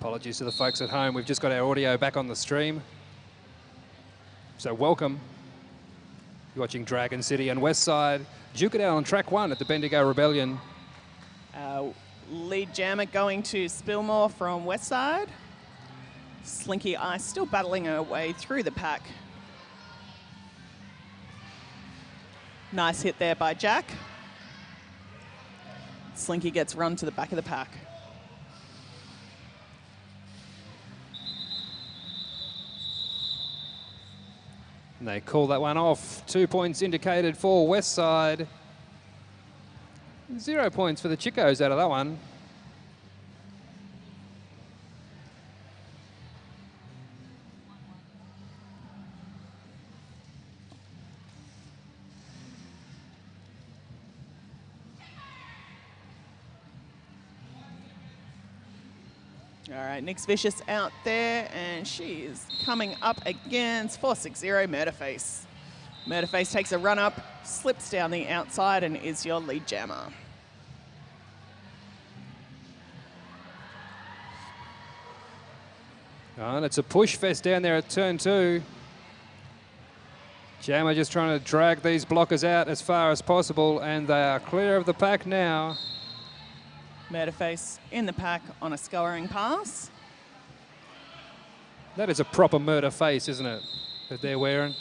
Apologies to the folks at home. We've just got our audio back on the stream. So welcome. You're watching Dragon City and Westside. Duke it out on track 1 at the Bendigo Rebellion. Lead jammer going to Spillmore from Westside. Slinky Ice still battling her way through the pack. Nice hit there by Jack. Slinky gets run to the back of the pack. And they call that one off. 2 points indicated for Westside. 0 points for the Chicos out of that one. All right, Nyx Vicious out there, and she is coming up against 460 Murderface. Murderface takes a run up, slips down the outside, and is your lead jammer. Oh, and it's a push fest down there at turn 2. Jammer just trying to drag these blockers out as far as possible, and they are clear of the pack now. Murderface in the pack on a scouring pass. That is a proper murder face, isn't it, that they're wearing?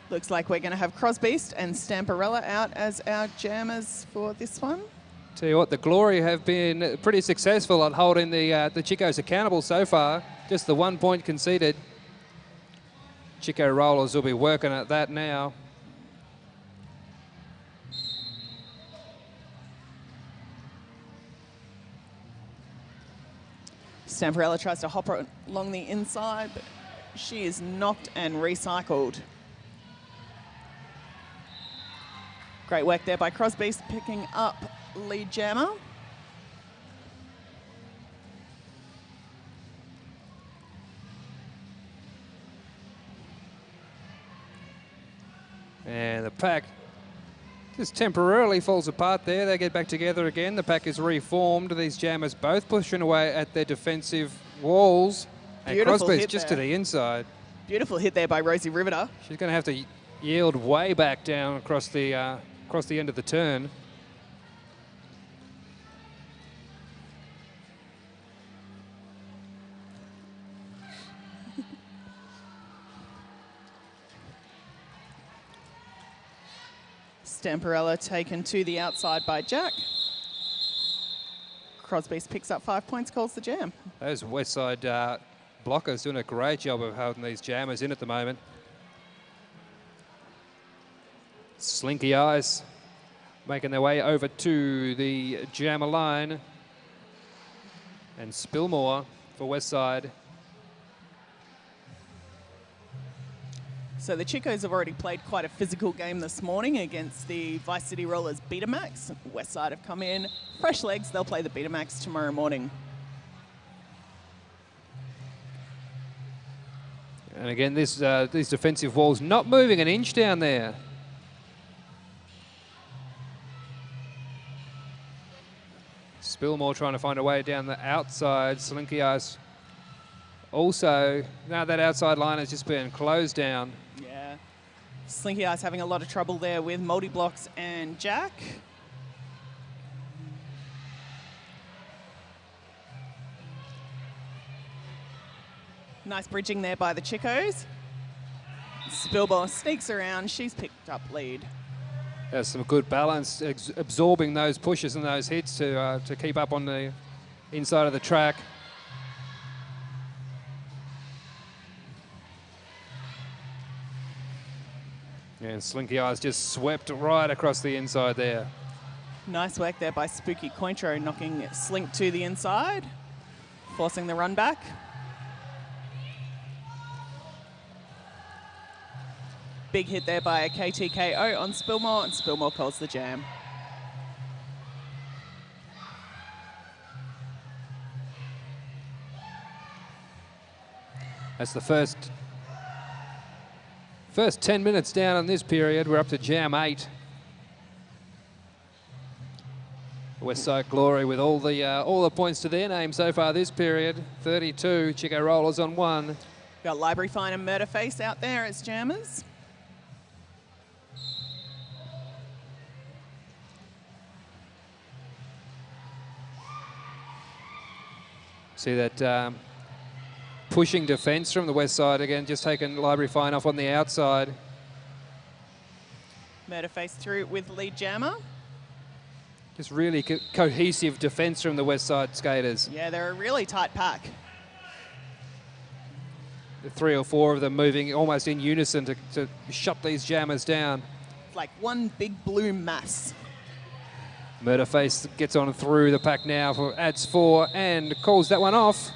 Looks like we're going to have Crossbeast and Stamperella out as our jammers for this one. Tell you what, the Glory have been pretty successful at holding the Chicos accountable so far. Just the 1 point conceded. Chico Rollers will be working at that now. Stamperella tries to hop along the inside, but she is knocked and recycled. Great work there by Crossbeast, picking up lead jammer. And the pack just temporarily falls apart there. They get back together again. The pack is reformed. These jammers both pushing away at their defensive walls. Beautiful and Crossbeast hit just there. to the inside. Beautiful hit there by Rosie Riveter. She's going to have to yield way back down across the end of the turn. Stamperella taken to the outside by Jack. Crossbeast picks up 5 points, calls the jam. Those Westside blockers doing a great job of holding these jammers in at the moment. Slinky Eyes making their way over to the jammer line. And Spillmore for Westside. So the Chicos have already played quite a physical game this morning against the Vice City Rollers Betamax. Westside have come in, fresh legs, they'll play the Betamax tomorrow morning. And again, these defensive walls not moving an inch down there. Spillmore trying to find a way down the outside. Slinky Eyes also, now that outside line has just been closed down. Yeah. Slinky Eyes having a lot of trouble there with multi-blocks and Jack. Nice bridging there by the Chicos. Spillmore sneaks around, she's picked up lead. There's some good balance, absorbing those pushes and those hits to keep up on the inside of the track. And Slinky Eyes just swept right across the inside there. Nice work there by Spooky Cointro, knocking Slink to the inside, forcing the run back. Big hit there by a KTKO on Spillmore, and Spillmore calls the jam. That's the first First 10 minutes down in this period, we're up to jam 8. Westside Glory with all the points to their name so far this period. 32, Chico Rollers on 1. Got Library Fine and Murderface out there as jammers. See that pushing defence from the west side again, just taking Library Fine off on the outside. Murderface through with lead jammer. Just really cohesive defence from the west side skaters. Yeah, they're a really tight pack. The 3 or 4 of them moving almost in unison to shut these jammers down. It's like one big blue mass. Murderface gets on through the pack now for adds 4 and calls that one off.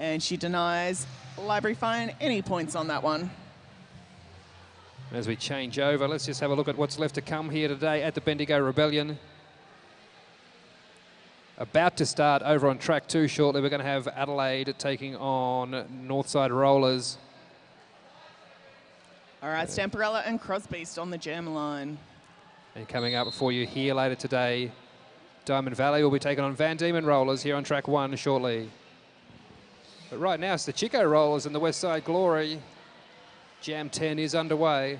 And she denies Library Fine any points on that one. As we change over, let's just have a look at what's left to come here today at the Bendigo Rebellion. About to start over on track 2 shortly. We're going to have Adelaide taking on Northside Rollers. All right, Stamperella and Crosbeast on the jam line. And coming up for you here later today, Diamond Valley will be taking on Van Diemen Rollers here on track 1 shortly. But right now it's the Chico Rollers and the Westside Glory. Jam 10 is underway.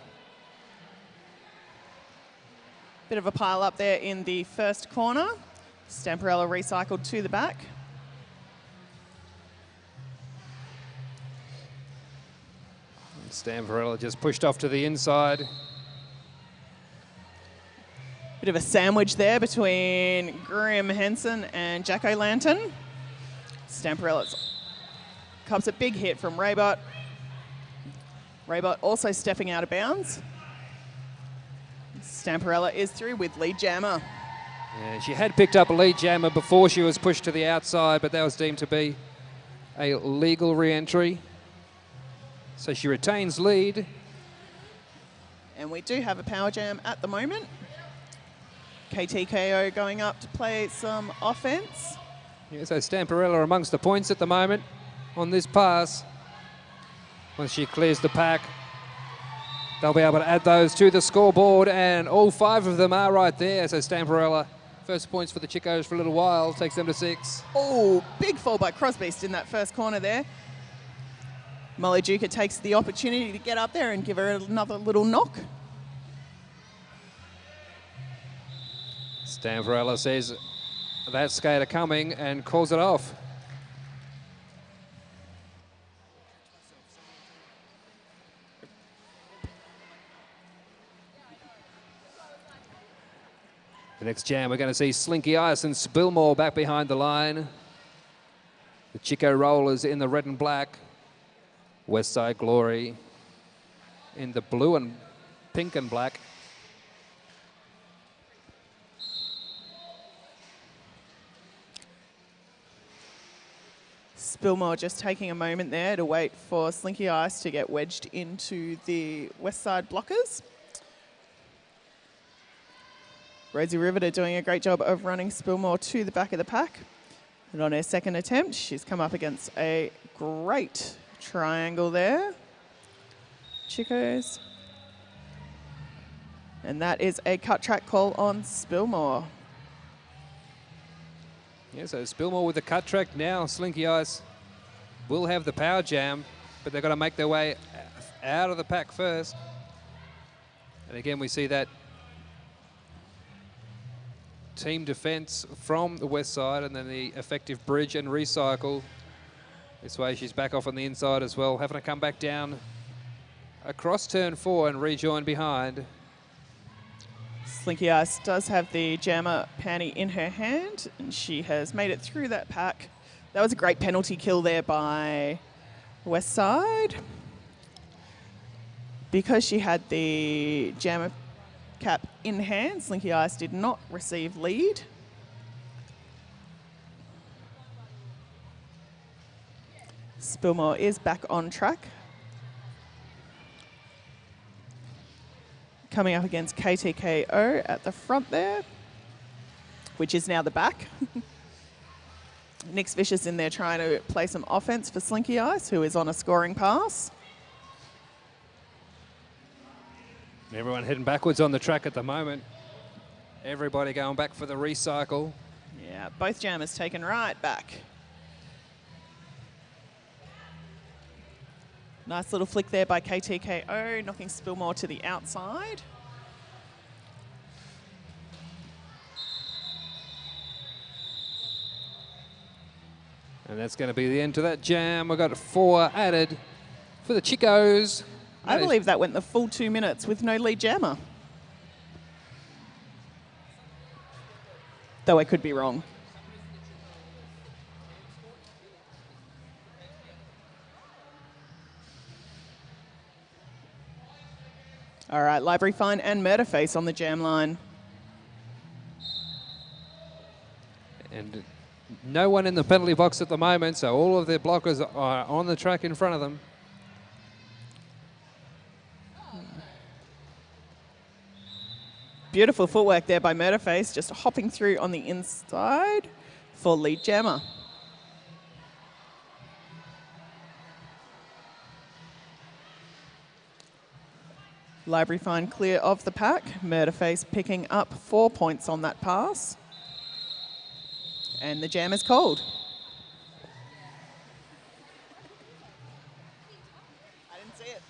Bit of a pile up there in the first corner. Stamperella recycled to the back. Stamperella just pushed off to the inside. Bit of a sandwich there between Grim Henson and Jack O'Lantern. Stamperella's cops a big hit from Raybot. Raybot also stepping out of bounds. Stamperella is through with lead jammer. Yeah, she had picked up a lead jammer before she was pushed to the outside, but that was deemed to be a legal re-entry. So she retains lead. And we do have a power jam at the moment. KTKO going up to play some offense. Yeah, so Stamperella amongst the points at the moment on this pass. Once she clears the pack, they'll be able to add those to the scoreboard, and all 5 of them are right there. So Stamperella, first points for the Chicos for a little while, takes them to 6. Oh, big fall by Crosbeast in that first corner there. Molly Duca takes the opportunity to get up there and give her another little knock. Stamperella says that skater coming and calls it off. The next jam, we're going to see Slinky Ice and Spillmore back behind the line. The Chico Rollers in the red and black. Westside Glory in the blue and pink and black. Spillmore just taking a moment there to wait for Slinky Ice to get wedged into the west side blockers. Rosie Riveter doing a great job of running Spillmore to the back of the pack. And on her second attempt, she's come up against a great triangle there. Chicos. And that is a cut track call on Spillmore. Yeah, so Spillmore with the cut track now. Slinky Ice will have the power jam, but they've got to make their way out of the pack first. And again, we see that team defence from the west side, and then the effective bridge and recycle. This way she's back off on the inside as well, having to come back down across turn 4 and rejoin behind. Slinky Ice does have the jammer panty in her hand, and she has made it through that pack. That was a great penalty kill there by west side. Because she had the jammer cap in hand, Slinky Ice did not receive lead. Spillmore is back on track. Coming up against KTKO at the front there, which is now the back. Nick's Vicious in there trying to play some offense for Slinky Ice, who is on a scoring pass. Everyone heading backwards on the track at the moment. Everybody going back for the recycle. Yeah, both jammers taken right back. Nice little flick there by KTKO, knocking Spillmore to the outside. And that's going to be the end to that jam. We've got 4 added for the Chicos. I believe that went the full 2 minutes with no lead jammer. Though I could be wrong. All right, Library Fine and Murderface on the jam line. And no one in the penalty box at the moment, so all of their blockers are on the track in front of them. Beautiful footwork there by Murderface, just hopping through on the inside for lead jammer. Library Fine clear of the pack. Murderface picking up 4 points on that pass. And the jam is called. I didn't see it.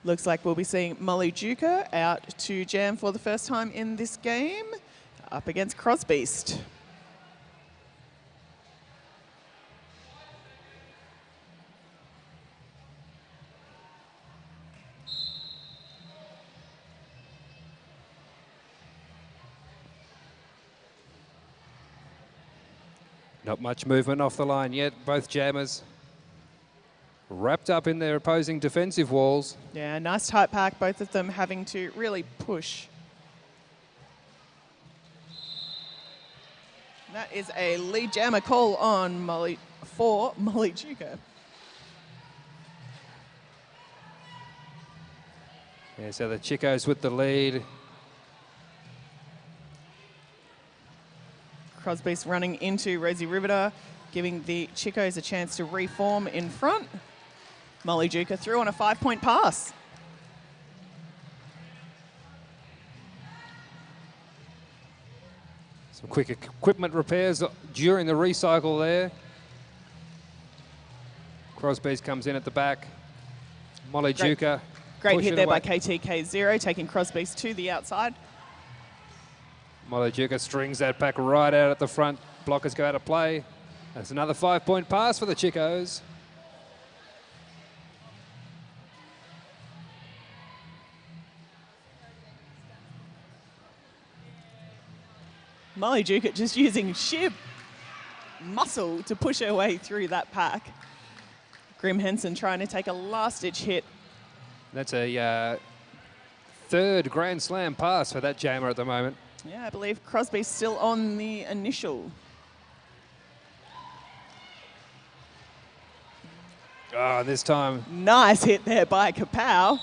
Looks like we'll be seeing Molly Duker out to jam for the first time in this game, up against Crosbeast. Not much movement off the line yet. Both jammers wrapped up in their opposing defensive walls. Yeah, nice tight pack, both of them having to really push. That is a lead jammer call on Molly Duker. Yeah, so the Chicos with the lead. Crosby's running into Rosie Riveter, giving the Chicos a chance to reform in front. Molly Duker through on a 5-point pass. Some quick equipment repairs during the recycle there. Crosby's comes in at the back. Molly Duker. Great hit there by KTK0, taking Crosby's to the outside. Molly Duker strings that pack right out at the front. Blockers go out of play. That's another 5-point pass for the Chicos. Molly Duker just using sheer muscle to push her way through that pack. Grim Henson trying to take a last-ditch hit. That's a third Grand Slam pass for that jammer at the moment. Yeah, I believe Crosby's still on the initial. Oh, this time Nice hit there by Kapow.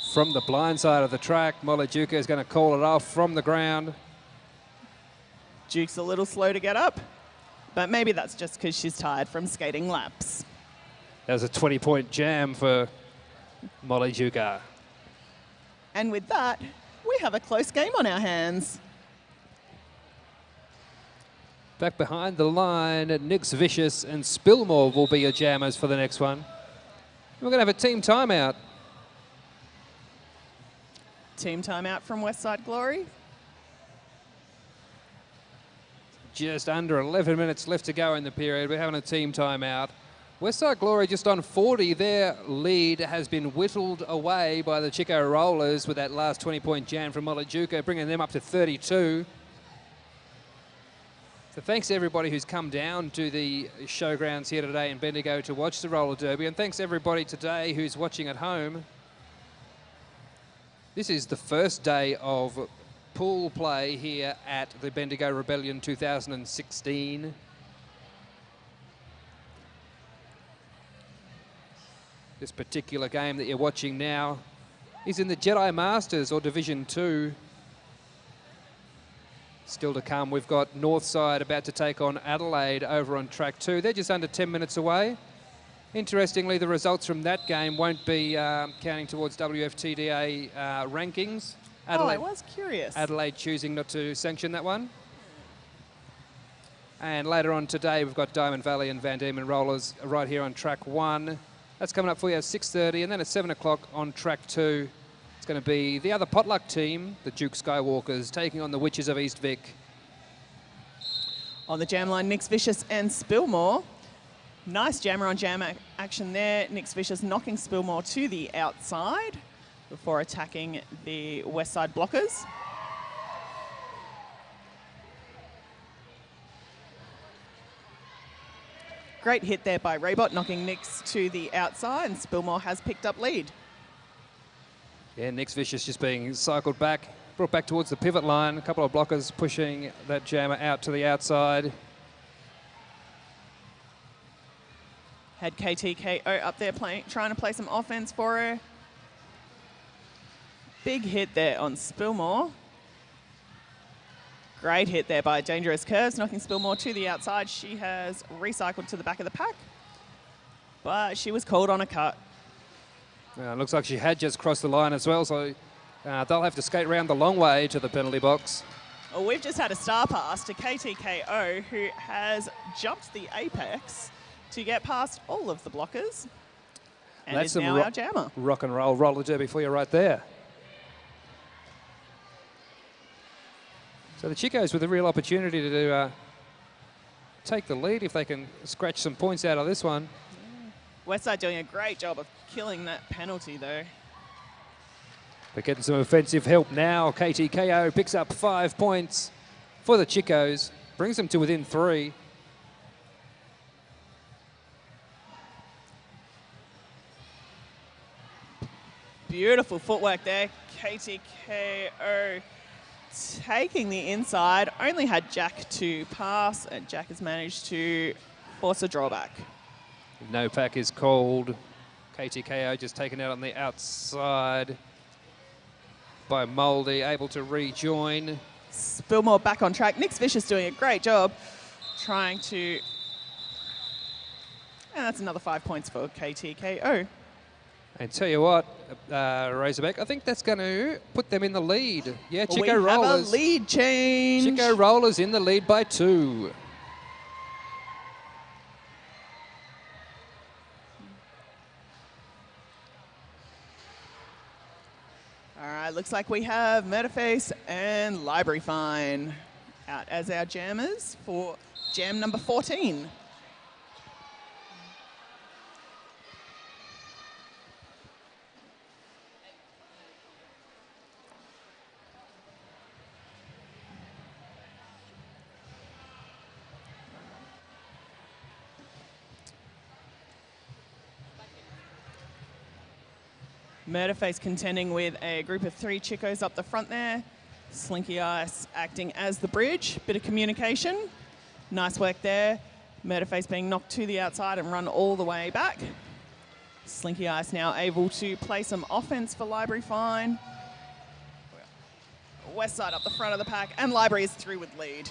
from the blind side of the track. Molly Duker is going to call it off from the ground. Duke's a little slow to get up, but maybe that's just because she's tired from skating laps. That was a 20-point jam for Molly Duker. And with that, we have a close game on our hands. Back behind the line, Nick's Vicious and Spillmore will be your jammers for the next one. We're going to have a team timeout. Team timeout from Westside Glory. Just under 11 minutes left to go in the period. We're having a team timeout. Westside Glory just on 40. Their lead has been whittled away by the Chico Rollers with that last 20-point jam from Molly Duker, bringing them up to 32. So thanks to everybody who's come down to the showgrounds here today in Bendigo to watch the roller derby, and thanks everybody today who's watching at home. This is the first day of pool play here at the Bendigo Rebellion 2016. This particular game that you're watching now is in the Jedi Masters or Division 2. Still to come, we've got Northside about to take on Adelaide over on track 2. They're just under 10 minutes away. Interestingly, the results from that game won't be counting towards WFTDA rankings. Adelaide, I was curious. Adelaide choosing not to sanction that one. And later on today, we've got Diamond Valley and Van Diemen Rollers right here on track 1. That's coming up for you at 6:30, and then at 7 o'clock on track 2. It's going to be the other potluck team, the Duke Skywalkers, taking on the Witches of East Vic. On the jam line, Nick's Vicious and Spillmore. Nice jammer on jam action there. Nick's Vicious knocking Spillmore to the outside before attacking the west side blockers. Great hit there by Raybot, knocking Nick's to the outside, and Spillmore has picked up lead. Yeah, Nick's Vicious just being cycled back, brought back towards the pivot line. A couple of blockers pushing that jammer out to the outside. Had KTKO up there trying to play some offense for her. Big hit there on Spillmore. Great hit there by Dangerous Curves, knocking Spillmore to the outside. She has recycled to the back of the pack, but she was called on a cut. It looks like she had just crossed the line as well, so they'll have to skate around the long way to the penalty box. Well, we've just had a star pass to KTKO, who has jumped the apex to get past all of the blockers, and that's is now our jammer. Rock and roll roller derby for you right there. So the Chicos with a real opportunity to take the lead if they can scratch some points out of this one. Westside doing a great job of killing that penalty, though. They're getting some offensive help now. KTKO picks up 5 points for the Chicos, brings them to within 3. Beautiful footwork there. KTKO taking the inside. Only had Jack to pass, and Jack has managed to force a drawback. No pack is called. KTKO just taken out on the outside by Mouldy, able to rejoin. Spillmore back on track. Nick's Vicious doing a great job trying to... And that's another 5 points for KTKO. And tell you what, Razorback, I think that's going to put them in the lead. Yeah, Chico we Rollers. have a lead change. Chico Rollers in the lead by 2. All right, looks like we have Metaface and Library Fine out as our jammers for jam number 14. Murderface contending with a group of 3 Chicos up the front there. Slinky Ice acting as the bridge. Bit of communication. Nice work there. Murderface being knocked to the outside and run all the way back. Slinky Ice now able to play some offense for Library Fine. West side up the front of the pack, and Library is through with lead.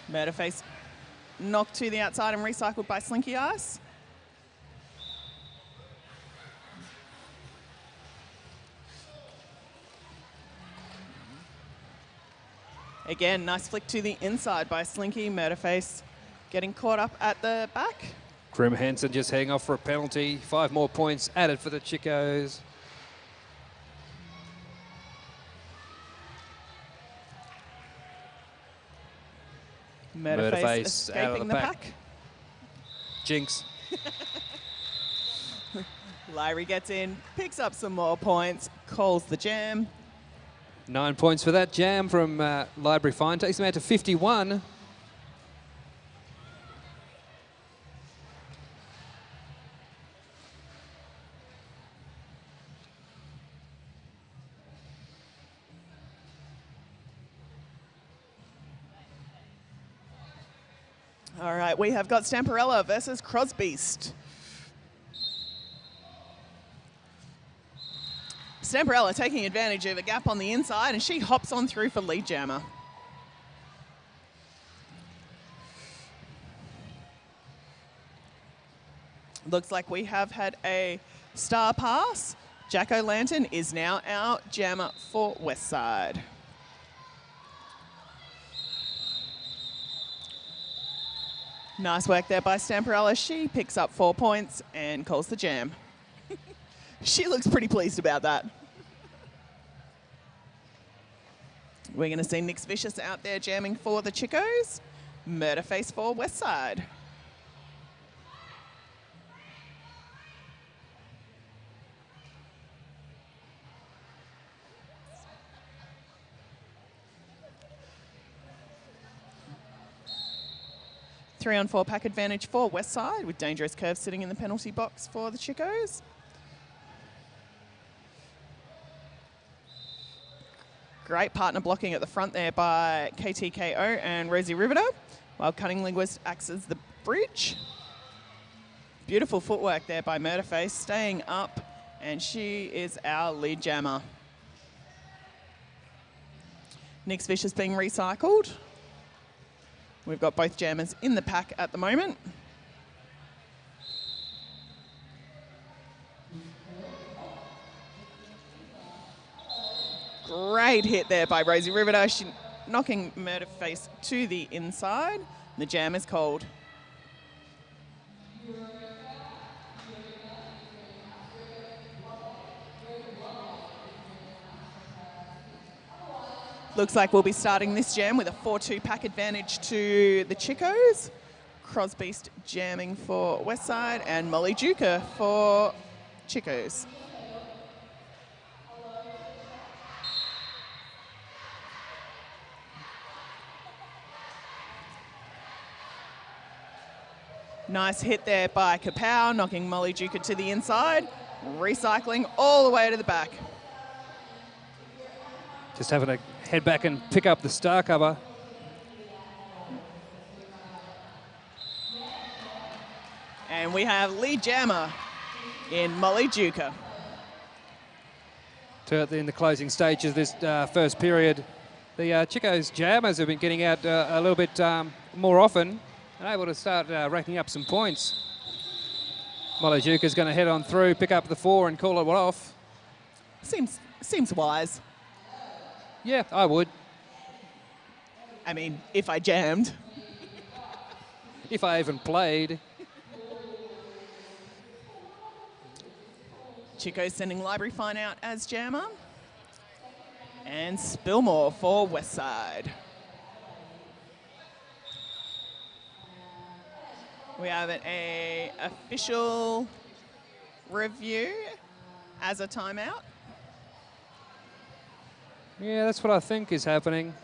Murderface knocked to the outside and recycled by Slinky Ice. Again, nice flick to the inside by Slinky. Murderface getting caught up at the back. Grim Hansen just heading off for a penalty. 5 more points added for the Chicos. Murderface escaping out of the pack. Jinx. Lyrie gets in, picks up some more points, calls the jam. 9 points for that jam from Library Fine. Takes them out to 51. All right, we have got Stamperella versus Crosbeast. Stamperella taking advantage of a gap on the inside, and she hops on through for lead jammer. Looks like we have had a star pass. Jack-O-Lantern is now our jammer for Westside. Nice work there by Stamperella. She picks up 4 points and calls the jam. She looks pretty pleased about that. We're going to see Nix Vicious out there jamming for the Chicos. Murderface for Westside. Three-on-four pack advantage for Westside, with Dangerous Curve sitting in the penalty box for the Chicos. Great partner blocking at the front there by KTKO and Rosie Riveter, while Cunning Linguist acts as the bridge. Beautiful footwork there by Murderface, staying up, and she is our lead jammer. Nix Vicious being recycled. We've got both jammers in the pack at the moment. Great hit there by Rosie Riveter. She knocking Murderface to the inside. The jam is called. Looks like we'll be starting this jam with a 4-2 pack advantage to the Chicos. Crosbeast jamming for Westside and Molly Duker for Chicos. Nice hit there by Kapow, knocking Molly Duker to the inside, recycling all the way to the back. Just having to head back and pick up the star cover. And we have lead jammer in Molly Duker. In the closing stage of this first period, the Chicos jammers have been getting out a little bit more often and able to start racking up some points. Molly Duker's going to head on through, pick up the 4 and call it off. Seems wise. Yeah, I would. I mean, if I jammed. If I even played. Chico sending Library Fine out as jammer. And Spillmore for Westside. We have an official review as a timeout. Yeah, that's what I think is happening.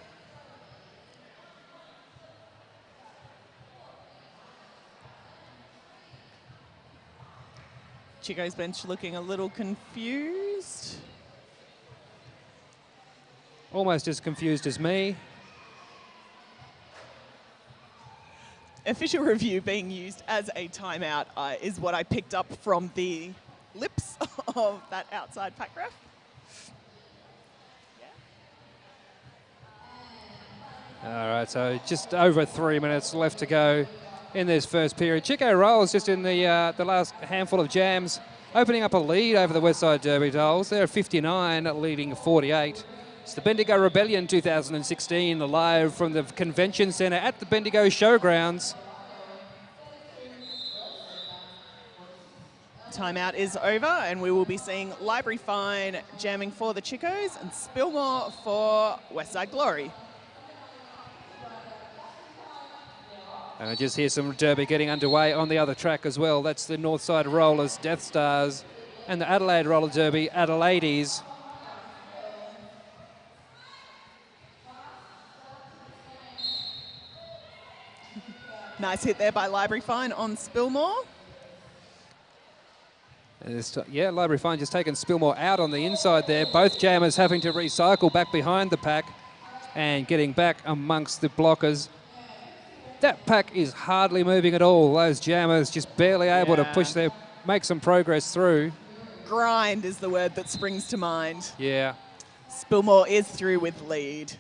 Chico's bench looking a little confused. Almost as confused as me. Official review being used as a timeout is what I picked up from the lips of that outside pack ref. All right, so just over 3 minutes left to go in this first period. Chico Rolls just in the last handful of jams, opening up a lead over the Westside Derby Dolls. They're 59, leading 48. It's the Bendigo Rebellion 2016, live from the Convention Centre at the Bendigo Showgrounds. Timeout is over, and we will be seeing Library Fine jamming for the Chicos and Spillmore for Westside Glory. And I just hear some derby getting underway on the other track as well. That's the Northside Rollers, Death Stars, and the Adelaide Roller Derby, Adelaides. Nice hit there by Library Fine on Spillmore. Yeah, Library Fine just taking Spillmore out on the inside there. Both jammers having to recycle back behind the pack and getting back amongst the blockers. That pack is hardly moving at all. Those jammers just barely able to push make some progress through. grind is the word that springs to mind. Yeah. Spillmore is through with lead.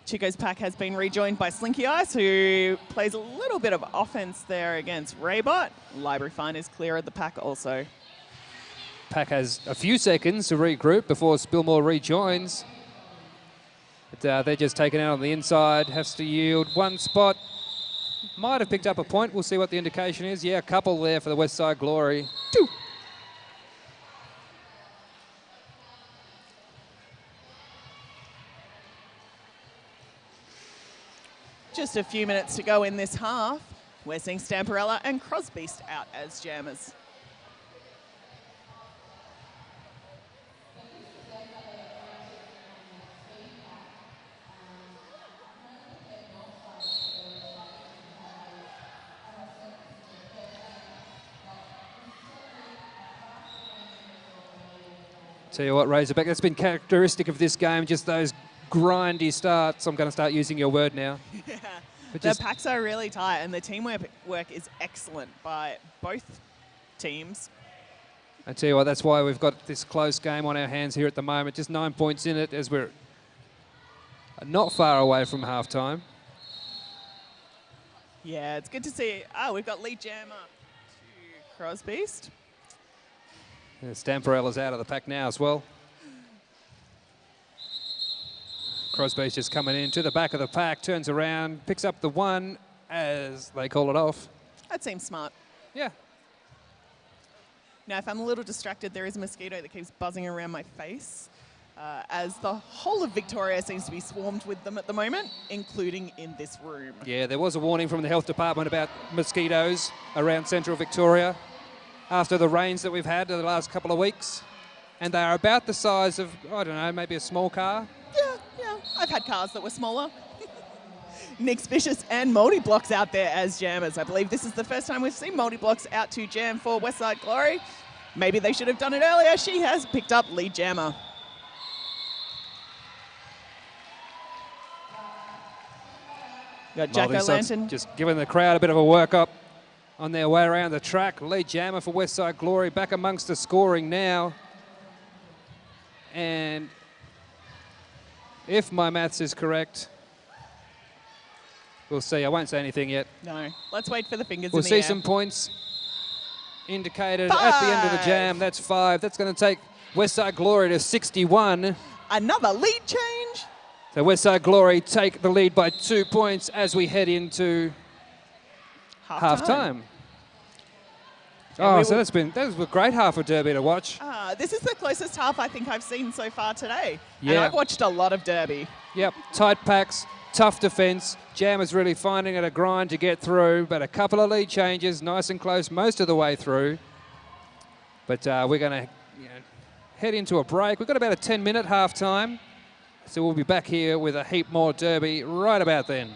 Chico's pack has been rejoined by Slinky Ice, who plays a little bit of offense there against Raybot. Library Fine is clear of the pack also. Pack has a few seconds to regroup before Spillmore rejoins. But they're just taken out on the inside. Has to yield one spot. Might have picked up a point. We'll see what the indication is. Yeah, a couple there for the Westside Glory. Two. Just a few minutes to go in this half. We're seeing Stamperella and Crosbeast out as jammers. Tell you what, Razorback, that's been characteristic of this game, just those grindy starts. I'm going to start using your word now. Yeah. But The packs are really tight, and the teamwork is excellent by both teams. I tell you what, that's why we've got this close game on our hands here at the moment. Just 9 points in it as we're not far away from halftime. Yeah, it's good to see. Oh, we've got lead jammer to Crosbeast. Yeah, Stamperella's out of the pack now as well. Crosby's just coming in to the back of the pack, turns around, picks up the one as they call it off. That seems smart. Yeah. Now, if I'm a little distracted, there is a mosquito that keeps buzzing around my face, as the whole of Victoria seems to be swarmed with them at the moment, including in this room. Yeah, there was a warning from the health department about mosquitoes around central Victoria after the rains that we've had in the last couple of weeks. And they are about the size of, I don't know, maybe a small car. Yeah, I've had cars that were smaller. Nick's Vicious and Moldy Blocks out there as jammers. I believe this is the first time we've seen Moldy Blocks out to jam for Westside Glory. Maybe they should have done it earlier. She has picked up lead jammer. Got Jack-O-Lantern. Just giving the crowd a bit of a workup on their way around the track. Lead jammer for Westside Glory back amongst the scoring now. And if my maths is correct, we'll see. I won't say anything yet. No, let's wait for the fingers We'll in the see air. some points indicated at the end of the jam. That's 5. That's going to take Westside Glory to 61. Another lead change. So Westside Glory take the lead by 2 points as we head into half-time. Oh, so that was a great half of Derby to watch. This is the closest half I think I've seen so far today. Yeah. And I've watched a lot of Derby. Yep, tight packs, tough defence. Jammers really finding it a grind to get through, but a couple of lead changes, nice and close most of the way through. But we're going to head into a break. We've got about a 10-minute half-time, so we'll be back here with a heap more Derby right about then.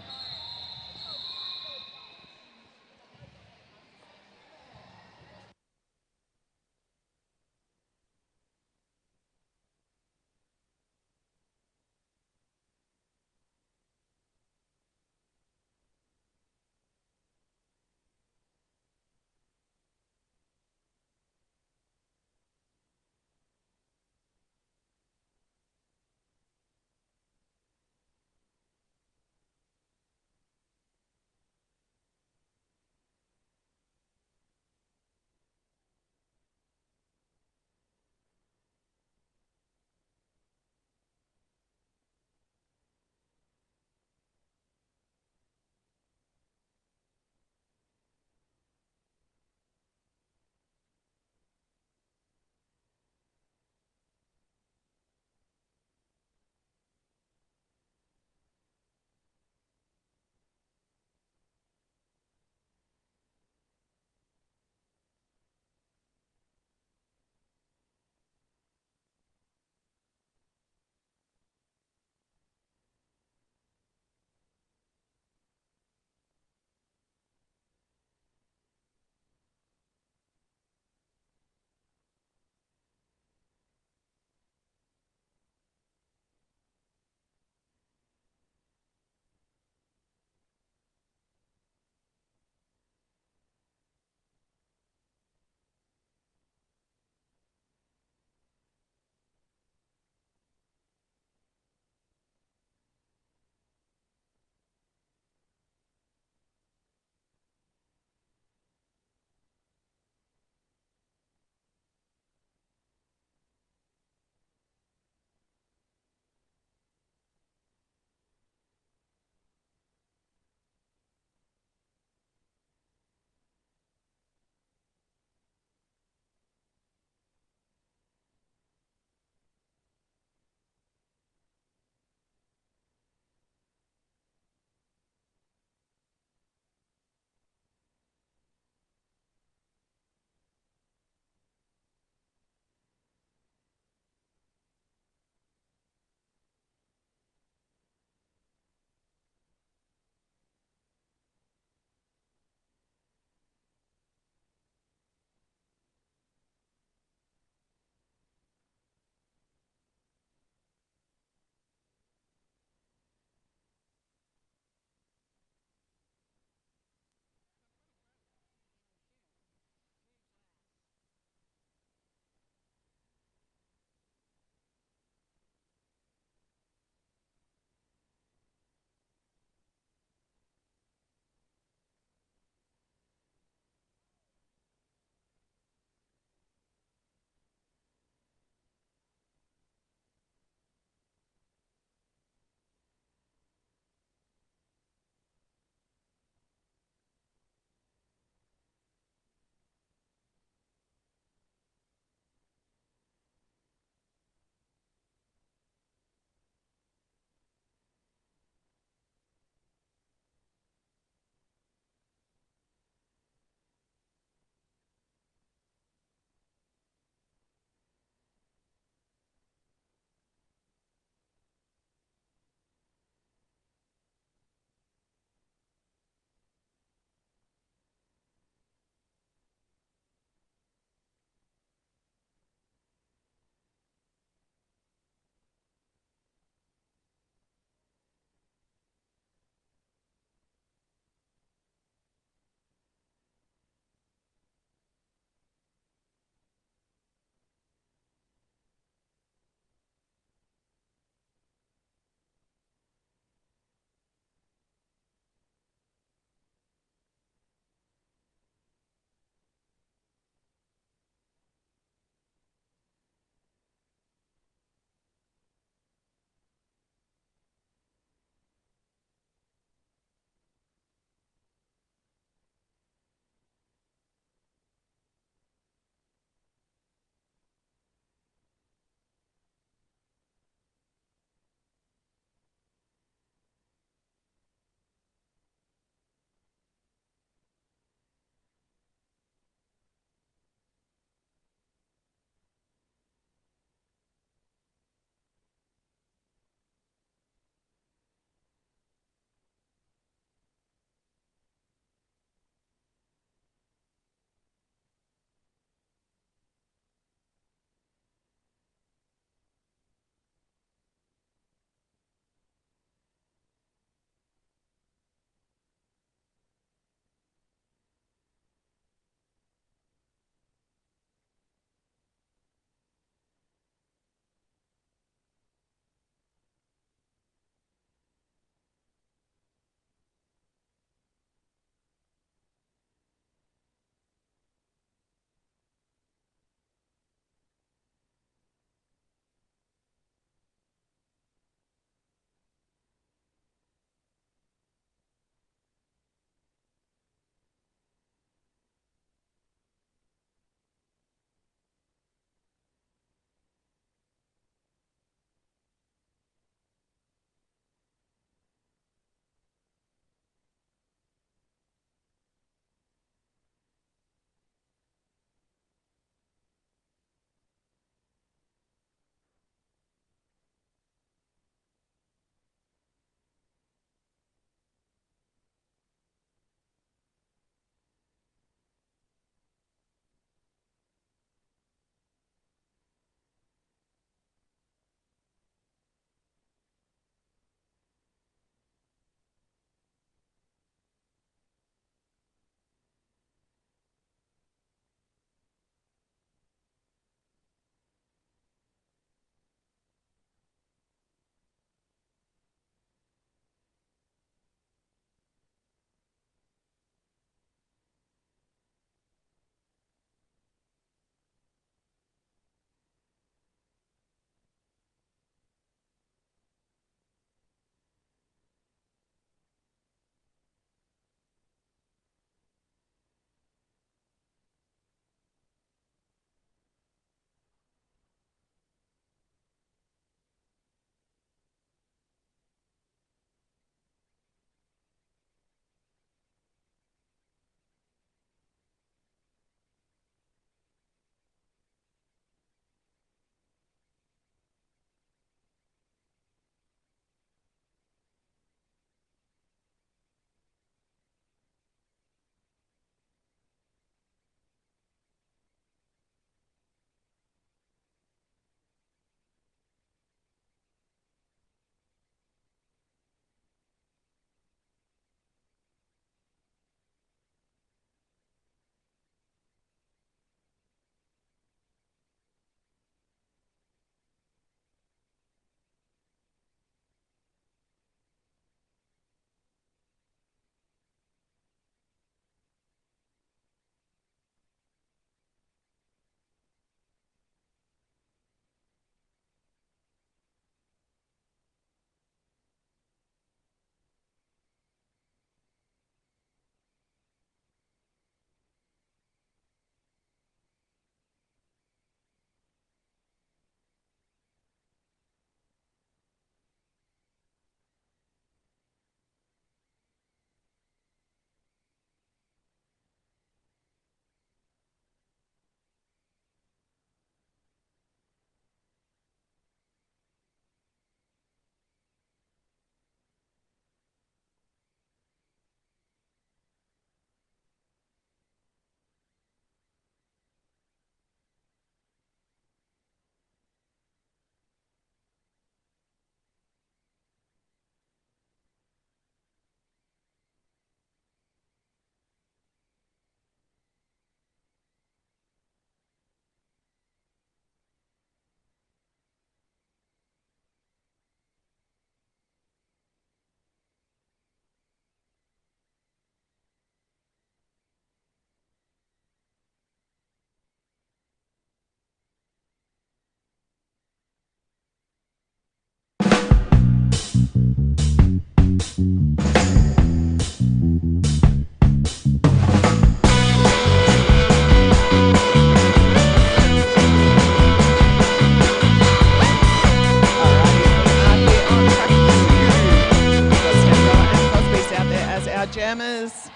Jammers.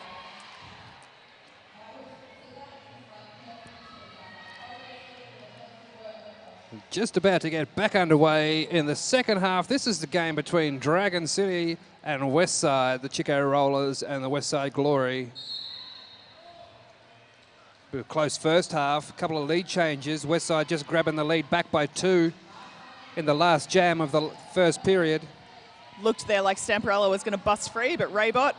Just about to get back underway in the second half. This is the game between Dragon City and Westside, the Chico Rollers and the Westside Glory. A close first half, a couple of lead changes. Westside just grabbing the lead back by 2 in the last jam of the first period. Looked there like Stamperella was going to bust free, but Raybot,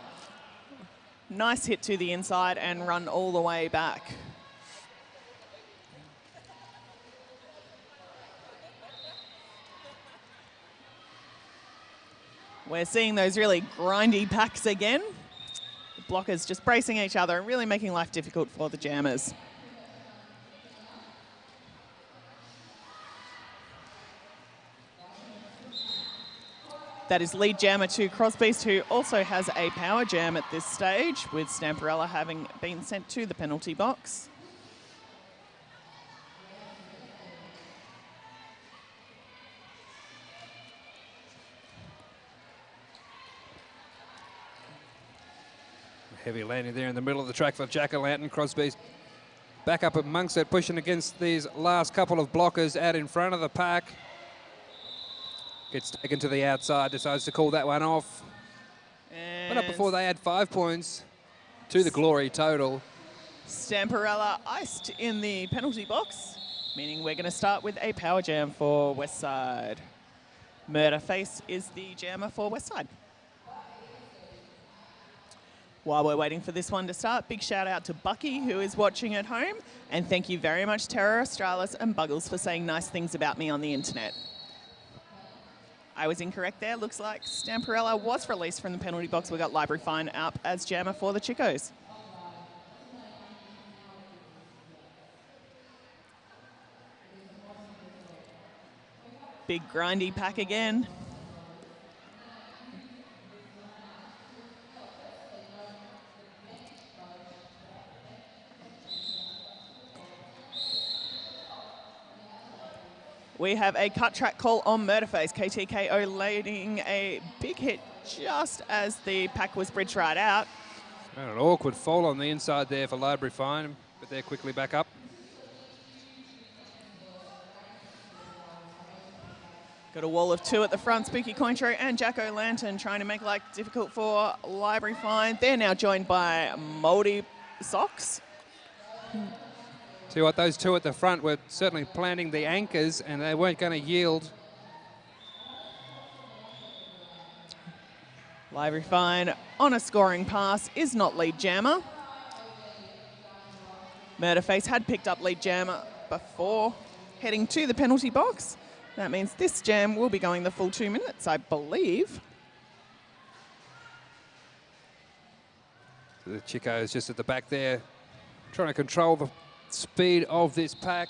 nice hit to the inside and run all the way back. We're seeing those really grindy packs again. The blockers just bracing each other and really making life difficult for the Jammers. That is lead jammer to Crosbeast, who also has a power jam at this stage, with Stamperella having been sent to the penalty box. Heavy landing there in the middle of the track for Jack-O-Lantern. Crosby's back up amongst it, pushing against these last couple of blockers out in front of the pack. Gets taken to the outside, decides to call that one off. But not before they add 5 points to the Glory total. Stamperella iced in the penalty box, meaning we're going to start with a power jam for Westside. Murderface is the jammer for Westside. While we're waiting for this one to start, big shout out to Bucky, who is watching at home. And thank you very much, Terra Australis and Buggles, for saying nice things about me on the internet. I was incorrect there. Looks like Stamperella was released from the penalty box. We got Library Fine up as jammer for the Chicos. Big grindy pack again. We have a cut track call on Murderface. KTKO loading a big hit just as the pack was bridged right out. And an awkward fall on the inside there for Library Fine, but they're quickly back up. Got a wall of 2 at the front. Spooky Cointro and Jack-O-Lantern trying to make life difficult for Library Fine. They're now joined by Moldy Socks. See what, those 2 at the front were certainly planting the anchors and they weren't going to yield. Library Fine on a scoring pass is not lead jammer. Murderface had picked up lead jammer before heading to the penalty box. That means this jam will be going the full 2 minutes, I believe. The Chico is just at the back there, trying to control the speed of this pack.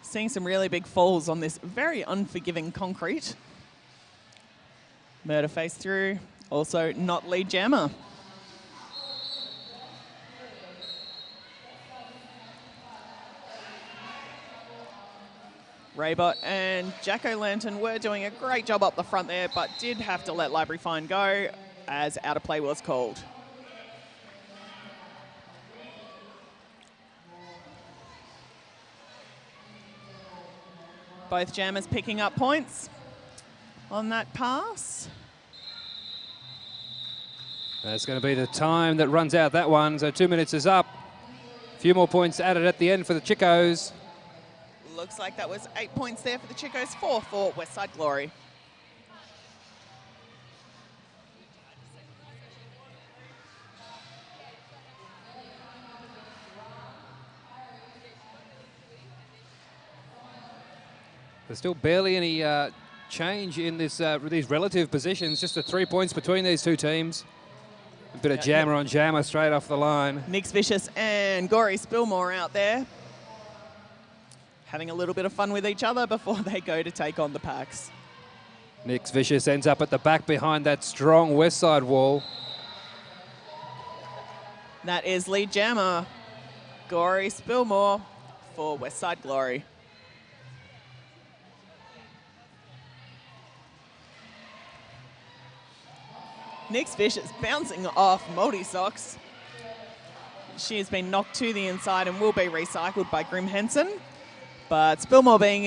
Seeing some really big falls on this very unforgiving concrete. Murderface through, also not lead jammer. Raybot and Jack-O-Lantern were doing a great job up the front there, but did have to let Library Fine go as out of play was called. Both jammers picking up points on that pass. That's going to be the time that runs out that one, so 2 minutes is up. A few more points added at the end for the Chicos. Looks like that was 8 points there for the Chicos, 4 for Westside Glory. There's still barely any change in this these relative positions, just the 3 points between these two teams. A bit of jammer on jammer straight off the line. Nix Vicious and Gory Spillmore out there, having a little bit of fun with each other before they go to take on the packs. Nix Vicious ends up at the back behind that strong Westside wall. That is lead jammer, Gory Spillmore for Westside Glory. Nix Vicious bouncing off Moldy Socks. She has been knocked to the inside and will be recycled by Grim Henson. But Spillmore being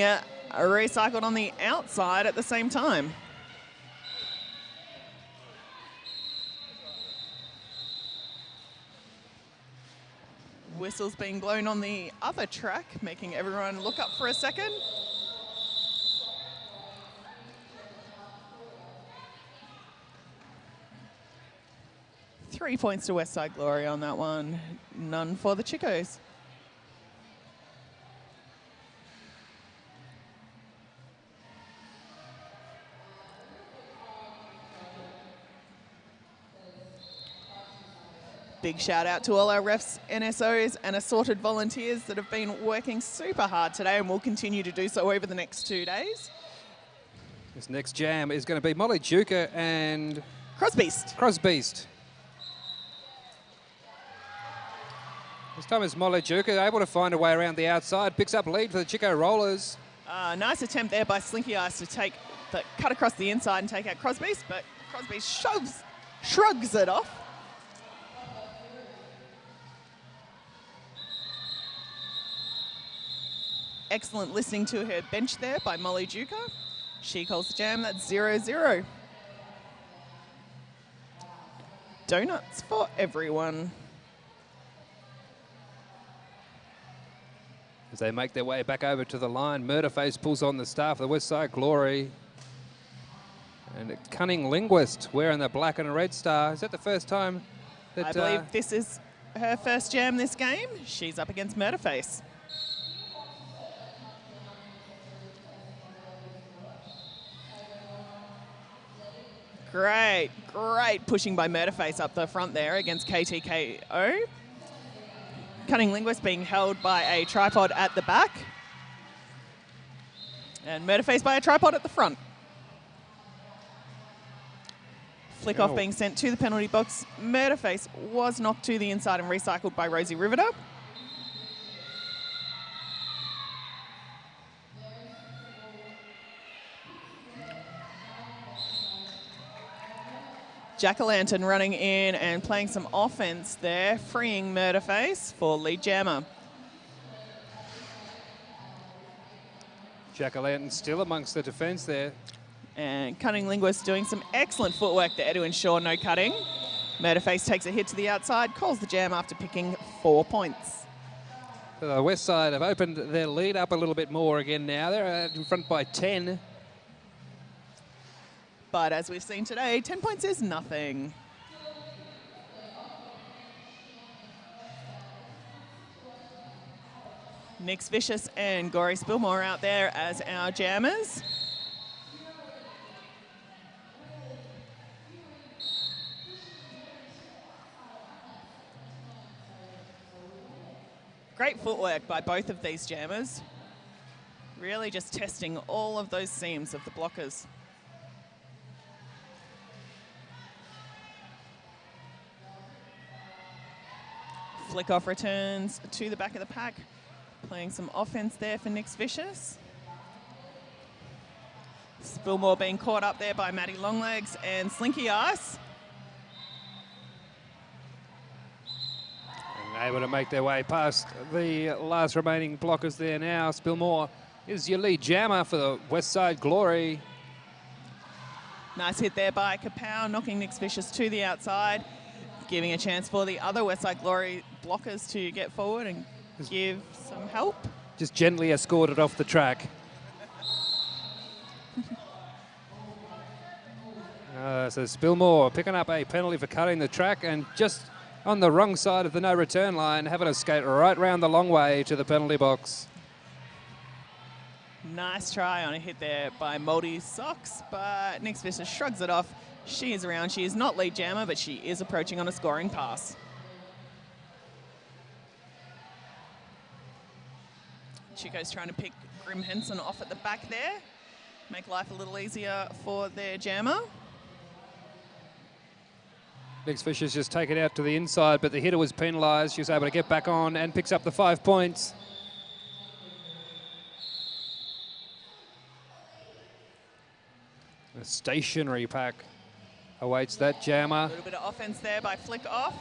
recycled on the outside at the same time. Whistles being blown on the other track, making everyone look up for a second. Three points to Westside Glory on that one. None for the Chicos. Big shout out to all our refs, NSOs and assorted volunteers that have been working super hard today and will continue to do so over the next 2 days. This next jam is going to be Molly Duca and Crosbeast. Crosbeast. This time is Molly Duca able to find a way around the outside, picks up lead for the Chico Rollers. Nice attempt there by Slinky Eyes to take the cut across the inside and take out Crosbeast, but Crosbeast shrugs it off. Excellent listening to her bench there by Molly Duca. She calls the jam, that's 0-0. Donuts for everyone. As they make their way back over to the line, Murderface pulls on the staff of the Westside Glory. And a Cunning Linguist wearing the black and red star. Is that the first time that... I believe this is her first jam this game. She's up against Murderface. Great pushing by Murderface up the front there against KTKO. Cunning Linguist being held by a tripod at the back. And Murderface by a tripod at the front. Flick off being sent to the penalty box. Murderface was knocked to the inside and recycled by Rosie Riveter. Jack-o'-lantern running in and playing some offense there, freeing Murderface for lead jammer. Jack-o'-lantern still amongst the defence there. And Cunning Linguist doing some excellent footwork there to ensure no cutting. Murderface takes a hit to the outside, calls the jam after picking 4 points. The West Side have opened their lead up a little bit more again now. They're in front by 10. But as we've seen today, 10 points is nothing. Nix Vicious and Gory Spillmore out there as our jammers. Great footwork by both of these jammers. Really just testing all of those seams of the blockers. Flick off returns to the back of the pack. Playing some offense there for Nix Vicious. Spillmore being caught up there by Maddie Longlegs and Slinky Ice. And able to make their way past the last remaining blockers there now. Spillmore is your lead jammer for the West Side Glory. Nice hit there by Kapow, knocking Nix Vicious to the outside, giving a chance for the other Westside Glory blockers to get forward and give some help. Just gently escorted off the track. So Spillmore picking up a penalty for cutting the track and just on the wrong side of the no return line, having to skate right round the long way to the penalty box. Nice try on a hit there by Moldy Socks, but Nix Vicious shrugs it off. She is around. She is not lead jammer, but she is approaching on a scoring pass. Chico's trying to pick Grim Henson off at the back there, make life a little easier for their jammer. Nix Vicious just taken out to the inside, but the hitter was penalised. She was able to get back on and picks up the 5 points. A stationary pack awaits that jammer. A little bit of offense there by flick off.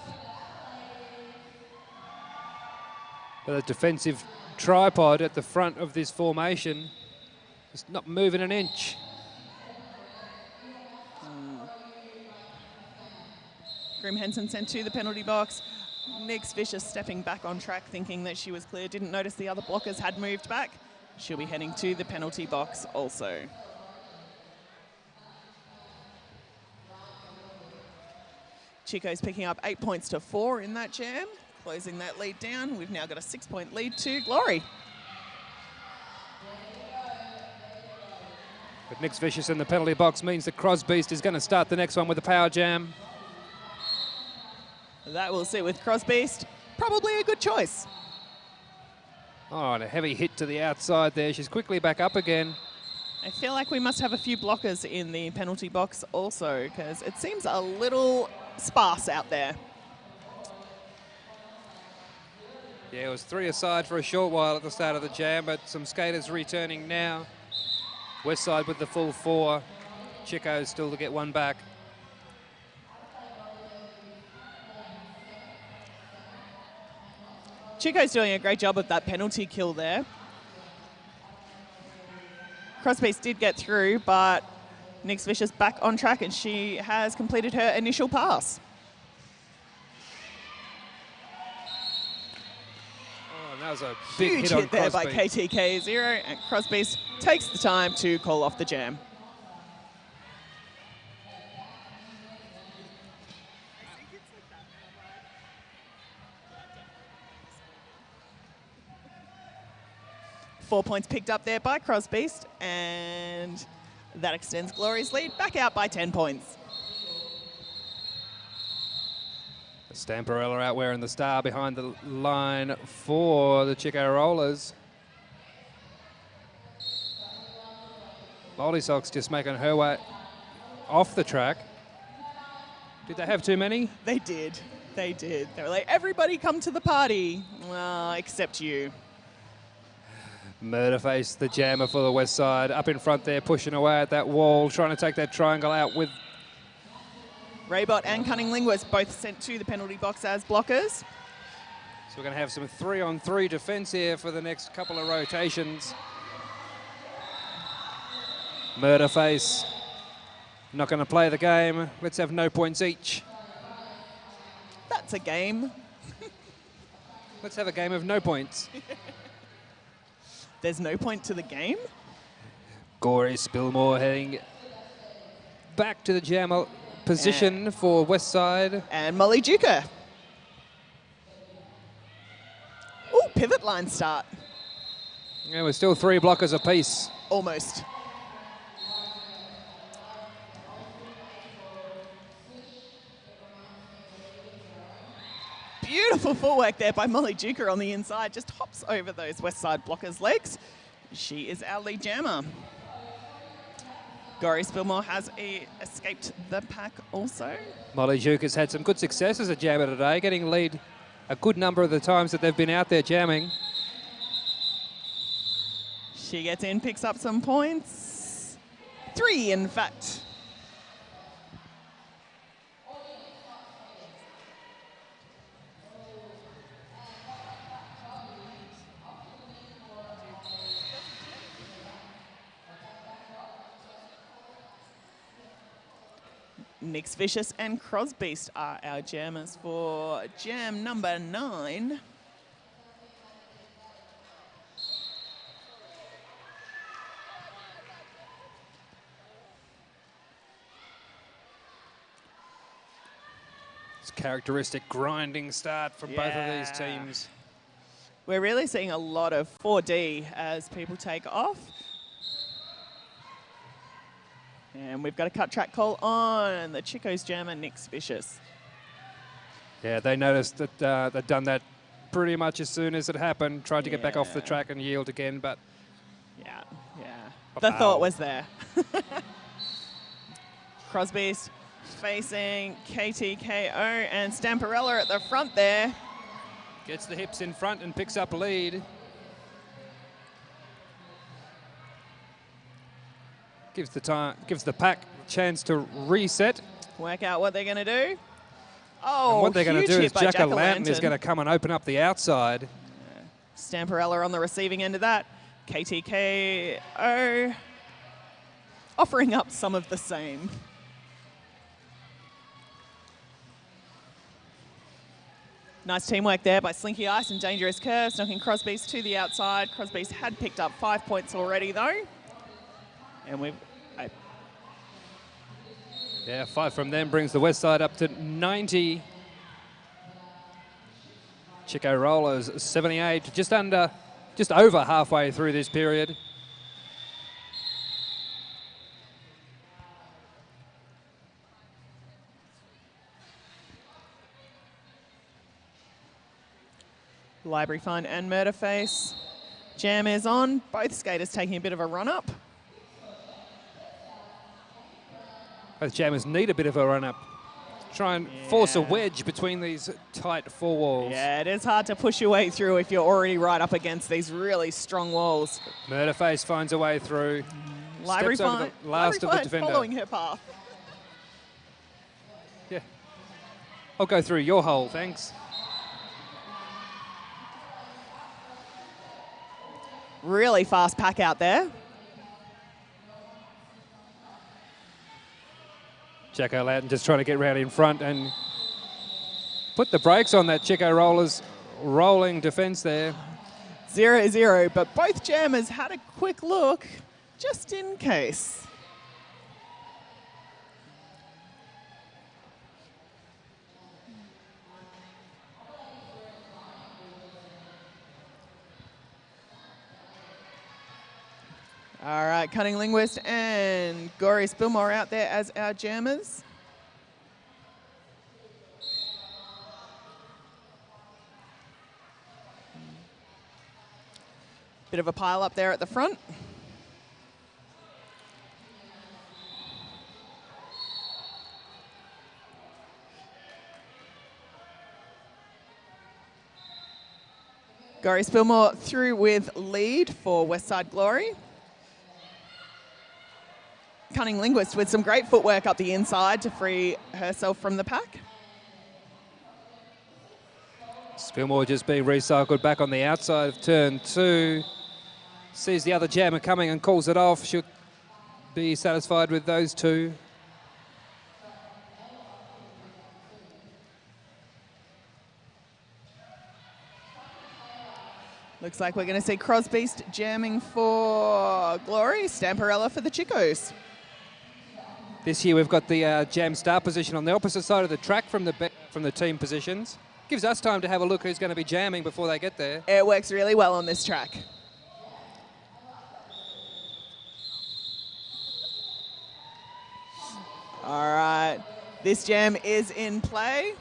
But a defensive tripod at the front of this formation, just not moving an inch. Grim Henson sent to the penalty box. Nix Vicious stepping back on track, thinking that she was clear. Didn't notice the other blockers had moved back. She'll be heading to the penalty box also. Chico's picking up 8 points to 4 in that jam, closing that lead down. We've now got a 6-point lead to Glory. But Nix Vicious in the penalty box means that Crosbeast is going to start the next one with a power jam. That will sit with Crosbeast. Probably a good choice. Oh, and a heavy hit to the outside there. She's quickly back up again. I feel like we must have a few blockers in the penalty box also, because it seems a little sparse out there. Yeah, it was 3 aside for a short while at the start of the jam, but some skaters returning now. Westside with the full 4. Chico still to get one back. Chico's doing a great job of that penalty kill there. Crosbeast did get through, but Nix Vicious back on track, and she has completed her initial pass. Oh, and that was a big Huge hit on hit there by Crosbeast. KTK0, and Crosbeast takes the time to call off the jam. Four points picked up there by Crosbeast, and that extends Glory's lead back out by 10 points. Stamperella out wearing the star behind the line for the Chico Rollers. Moldy Sox just making her way off the track. Did they have too many? They did. They did. They were like, everybody come to the party. Well, except you. Murderface, the jammer for the West Side, up in front there, pushing away at that wall, trying to take that triangle out with... Raybot and Cunning Linguist both sent to the penalty box as blockers. So we're going to have some 3-on-3 defence here for the next couple of rotations. Murderface, not going to play the game. Let's have no points each. That's a game. Let's have a game of no points. There's no point to the game. Gory Spillmore heading back to the jammer position for West Side. And Molly Duker. Ooh, pivot line start. And we're still 3 blockers apiece. Almost. Beautiful footwork there by Molly Duker on the inside. Just hops over those West Side blockers' legs. She is our lead jammer. Gory Spillmore has escaped the pack also. Molly Duke has had some good success as a jammer today, getting lead a good number of the times that they've been out there jamming. She gets in, picks up some points. 3, in fact. Nix Vicious and Crosbeast are our jammers for jam number 9. It's characteristic grinding start from both of these teams. We're really seeing a lot of 4D as people take off. And we've got a cut track call on the Chico's jammer, Nix Vicious. Yeah, they noticed that they'd done that pretty much as soon as it happened, tried to get back off the track and yield again, but... Yeah. The thought was there. Crosbeast facing KTKO and Stamperella at the front there. Gets the hips in front and picks up lead. Gives the pack a chance to reset. Work out what they're going to do. Oh, and what they're going to do is Jack-o'-lantern is going to come and open up the outside. Stamperella on the receiving end of that. KTKO offering up some of the same. Nice teamwork there by Slinky Ice and Dangerous Curves, knocking Crosby's to the outside. Crosby's had picked up 5 points already, though. And we've... Yeah, 5 from them brings the West Side up to 90. Chico Rollers 78, just over halfway through this period. Library Fund and Murderface. Jam is on. Both skaters taking a bit of a run up. Both jammers need a bit of a run up. Try and force a wedge between these tight 4 walls. Yeah, it is hard to push your way through if you're already right up against these really strong walls. Murderface finds a way through. Library Steps over Fund, the last of the defender. following her path. Yeah. I'll go through your hole, thanks. Really fast pack out there. Jack-o'-lantern just trying to get round in front and put the brakes on that Chico Rollers rolling defence there. 0-0, but both jammers had a quick look just in case. All right, Cunning Linguist and Gory Spillmore out there as our jammers. Bit of a pile up there at the front. Gory Spillmore through with lead for Westside Glory. Cunning Linguist with some great footwork up the inside to free herself from the pack. Spillmore just being recycled back on the outside of turn 2. Sees the other jammer coming and calls it off. Should be satisfied with those 2. Looks like we're going to see Crosbeast jamming for Glory, Stamperella for the Chicos. This year we've got the jam start position on the opposite side of the track from the team positions. Gives us time to have a look who's going to be jamming before they get there. It works really well on this track. All right, this jam is in play.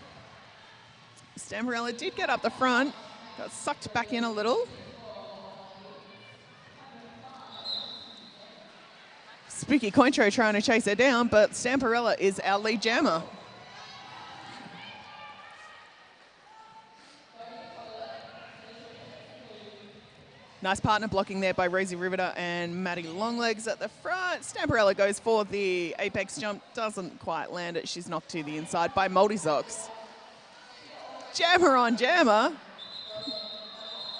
Stamperella did get up the front, got sucked back in a little. Spooky Cointro trying to chase her down, but Stamperella is our lead jammer. Nice partner blocking there by Rosie Riveter and Maddie Longlegs at the front. Stamperella goes for the apex jump, doesn't quite land it. She's knocked to the inside by Multizox. Jammer on jammer.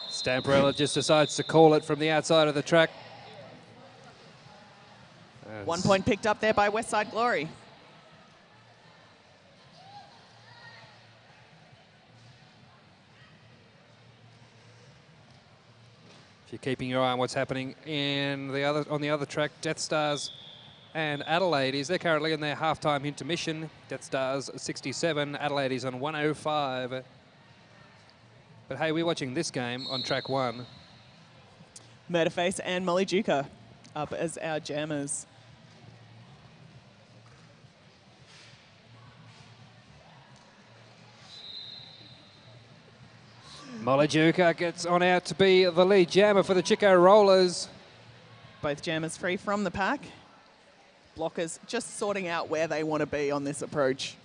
Stamperella just decides to call it from the outside of the track. 1 point picked up there by Westside Glory. If you're keeping your eye on what's happening on the other track, Death Stars and Adelaide's, they're currently in their halftime intermission. Death Stars 67, Adelaide's on 105. But hey, we're watching this game on track 1. Murderface and Molly Duca up as our jammers. Molly Duca gets on out to be the lead jammer for the Chico Rollers. Both jammers free from the pack. Blockers just sorting out where they want to be on this approach.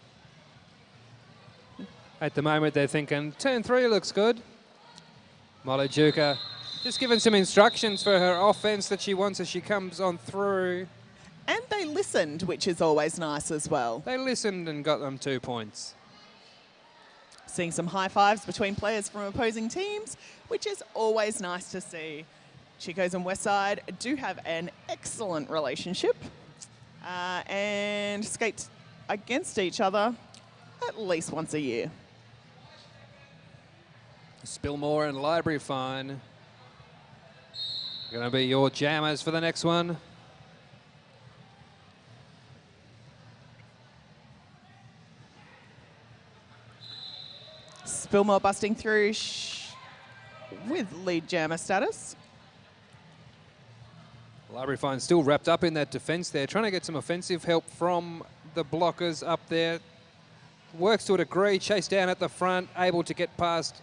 At the moment, they're thinking, turn 3 looks good. Molly Duca just given some instructions for her offense that she wants as she comes on through. And they listened, which is always nice as well. They listened and got them 2 points. Seeing some high fives between players from opposing teams, which is always nice to see. Chicos and Westside do have an excellent relationship and skate against each other at least once a year. Spillmore and Library Fine going to be your jammers for the next one. Spillmore busting through with lead jammer status. Library Fine still wrapped up in that defence there, trying to get some offensive help from the blockers up there. Works to a degree, chased down at the front, able to get past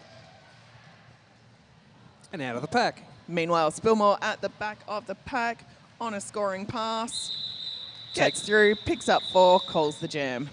and out of the pack. Meanwhile, Spillmore at the back of the pack on a scoring pass. Gets through, picks up 4, calls the jam.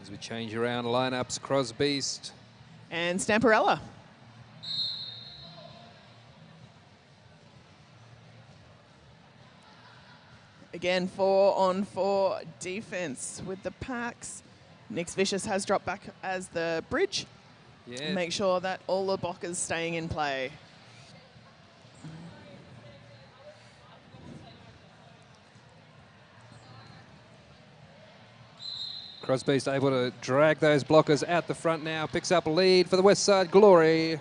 As we change around lineups, Crosbeast and Stamperella. Again, 4-on-4 defense with the packs. Nix Vicious has dropped back as the bridge. Yeah. Make sure that all the blockers staying in play. Crosby's able to drag those blockers out the front now. Picks up a lead for the West Side Glory.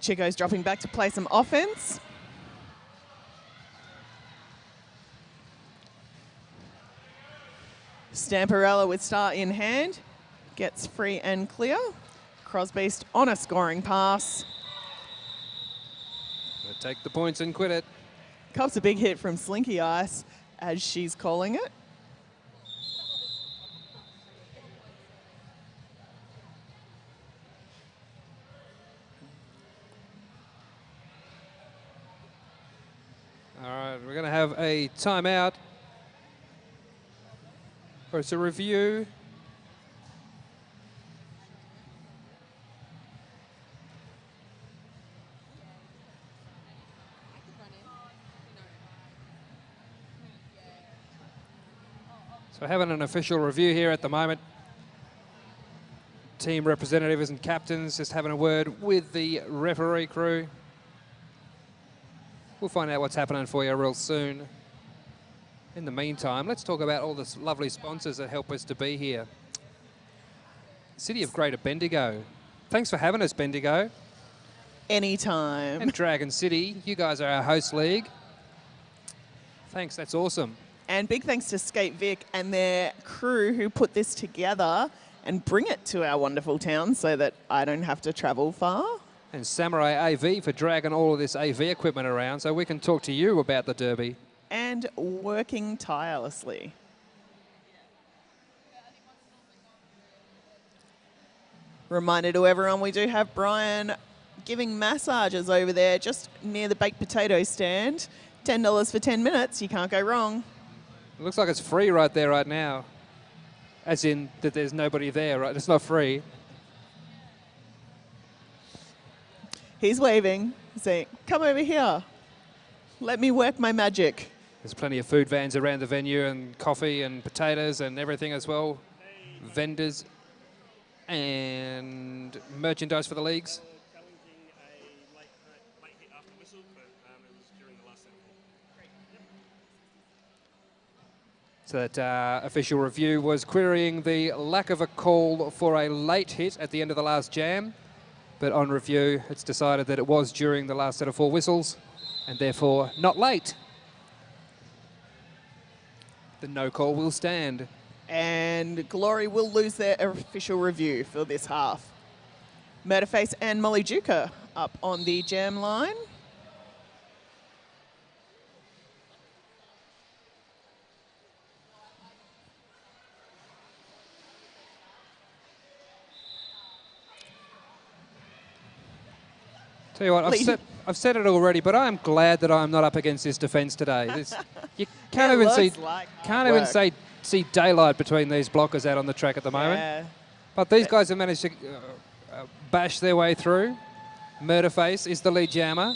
Chico's dropping back to play some offense. Stamperella with start in hand. Gets free and clear. Crosbeast on a scoring pass. Gonna take the points and quit it. Cops a big hit from Slinky Ice, as she's calling it. All right, we're going to have a timeout. Or it's a review. So having an official review here at the moment. Team representatives and captains just having a word with the referee crew. We'll find out what's happening for you real soon. In the meantime, let's talk about all the lovely sponsors that help us to be here. City of Greater Bendigo. Thanks for having us, Bendigo. Anytime. And Dragon City, you guys are our host league. Thanks, that's awesome. And big thanks to Skate Vic and their crew who put this together and bring it to our wonderful town so that I don't have to travel far. And Samurai AV for dragging all of this AV equipment around so we can talk to you about the Derby. And working tirelessly. Reminder to everyone, we do have Brian giving massages over there just near the baked potato stand. $10 for 10 minutes, you can't go wrong. It looks like it's free right there right now. As in that there's nobody there, right? It's not free. He's waving, saying, come over here. Let me work my magic. There's plenty of food vans around the venue and coffee and potatoes and everything as well. Vendors and merchandise for the leagues. So that official review was querying the lack of a call for a late hit at the end of the last jam. But on review, it's decided that it was during the last set of 4 whistles and therefore not late. The no call will stand. And Glory will lose their official review for this half. Murderface and Molly Duca up on the jam line. Tell you what, I've said it already, but I'm glad that I'm not up against this defence today. You can't even see daylight between these blockers out on the track at the moment. Yeah. But these guys have managed to bash their way through. Murderface is the lead jammer.